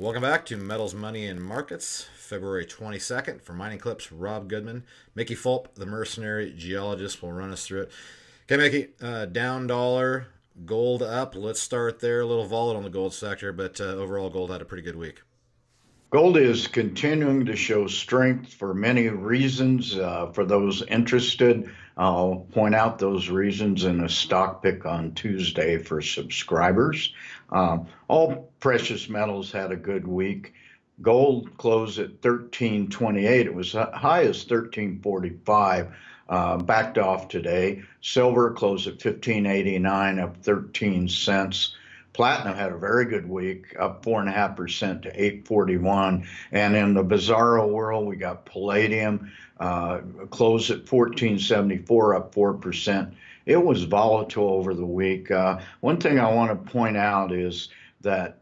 Welcome back to Metals, Money, and Markets, February 22nd. For MiningClips, Rob Goodman. Mickey Fulp, the Mercenary Geologist, will run us through it. Okay, Mickey, down dollar, gold up. Let's start there. A little volatile on the gold sector, but overall gold had a pretty good week. Gold is continuing to show strength for many reasons. For those interested, I'll point out those reasons in a stock pick on Tuesday for subscribers. All precious metals had a good week. Gold closed at 1328. It was high as 1345. Backed off today. Silver closed at 1589, up 13 cents. Platinum had a very good week, up 4.5% to 841. And in the bizarro world, we got palladium, closed at 1474, up 4%. It was volatile over the week. One thing I want to point out is that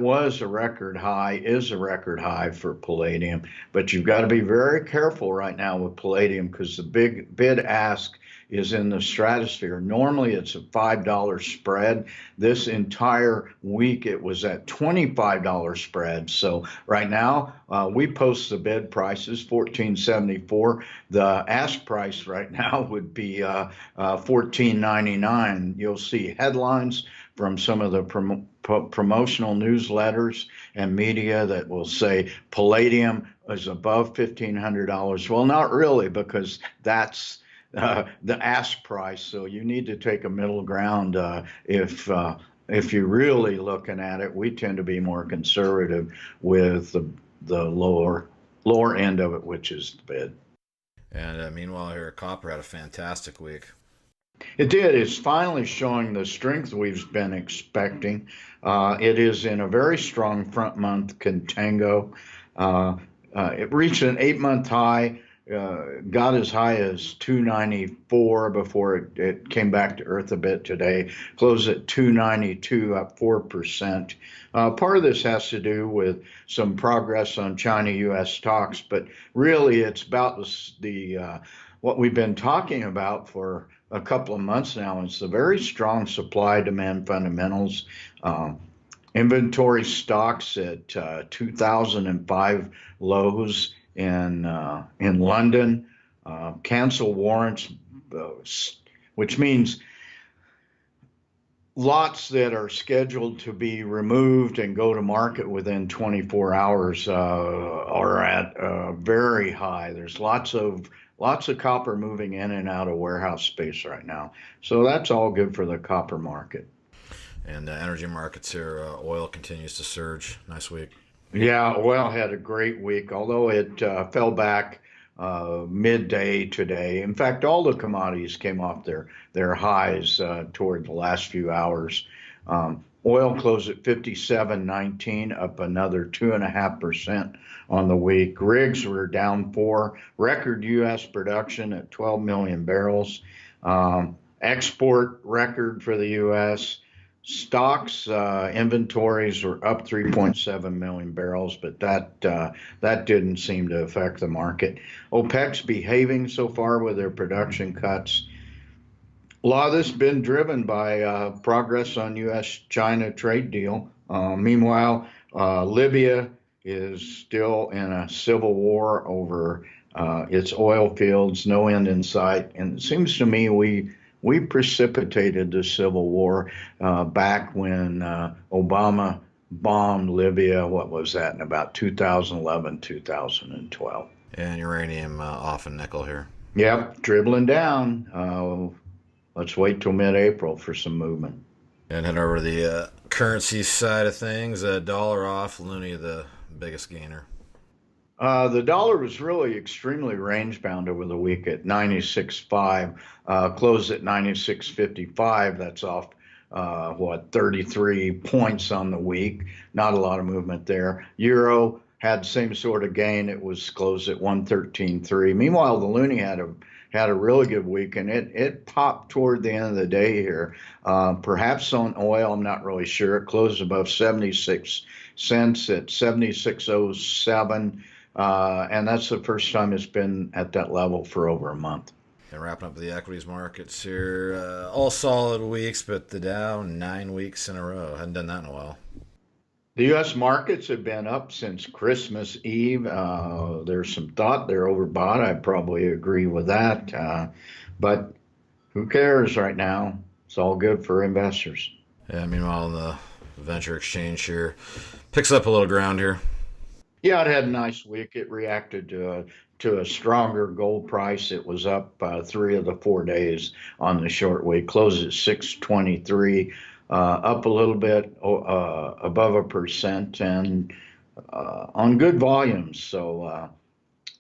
was a record high, is a record high for palladium. But you've got to be very careful right now with palladium because the big bid ask is in the stratosphere. Normally it's a $5 spread. This entire week it was at $25 spread. So right now we post the bid prices $14.74. The ask price right now would be $14.99. You'll see headlines from some of the promotional newsletters and media that will say palladium is above $1,500. Well, not really, because that's the ask price. So you need to take a middle ground if you're really looking at it. We tend to be more conservative with the lower end of it, which is the bid. And meanwhile, here copper had a fantastic week. It did. It's finally showing the strength we've been expecting. It is in a very strong front month contango. It reached an 8-month high, got as high as 294 before it came back to earth a bit today. Closed at 292, up 4%. Part of this has to do with some progress on China-U.S. talks, but really it's about the what we've been talking about for a couple of months now. It's the very strong supply-demand fundamentals. Inventory stocks at 2005 lows in London. Cancel warrants, which means lots that are scheduled to be removed and go to market within 24 hours are at very high. There's lots of copper moving in and out of warehouse space right now. So that's all good for the copper market. And energy markets here, oil continues to surge. Nice week. Yeah, oil had a great week, although it fell back midday today. In fact, all the commodities came off their highs toward the last few hours. Oil closed at 57.19, up another 2.5% on the week. Rigs were down 4. Record U.S. production at 12 million barrels. Export record for the U.S. Stocks inventories were up 3.7 million barrels, but that didn't seem to affect the market. OPEC's behaving so far with their production cuts. A lot of this has been driven by progress on U.S.-China trade deal. Meanwhile, Libya is still in a civil war over its oil fields, no end in sight. And it seems to me we precipitated the civil war back when Obama bombed Libya. What was that, in about 2011, 2012? And uranium off and nickel here. Yep, dribbling down. Let's wait till mid-April for some movement. And head over to the currency side of things. Dollar off, loonie the biggest gainer. The dollar was really extremely range-bound over the week at 96.5, closed at 96.55. That's off, 33 points on the week. Not a lot of movement there. Euro had the same sort of gain. It was closed at 113.3. Meanwhile, the loonie had a really good week, and it popped toward the end of the day here. Perhaps on oil, I'm not really sure. It closed above 76 cents at 76.07, and that's the first time it's been at that level for over a month. And wrapping up the equities markets here, all solid weeks, but the Dow 9 weeks in a row. Hadn't done that in a while. The U.S. markets have been up since Christmas Eve. There's some thought they're overbought. I probably agree with that. But who cares right now? It's all good for investors. Yeah, meanwhile, the venture exchange here picks up a little ground here. Yeah, it had a nice week. It reacted to a stronger gold price. It was up 3 of the 4 days on the short week. Closed at 623, up a little bit above 1%, and on good volumes. So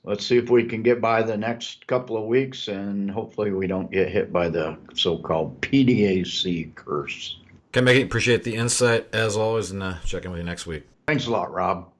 let's see if we can get by the next couple of weeks, and hopefully we don't get hit by the so-called PDAC curse. Okay, Mickey, appreciate the insight as always, and check in with you next week. Thanks a lot, Rob.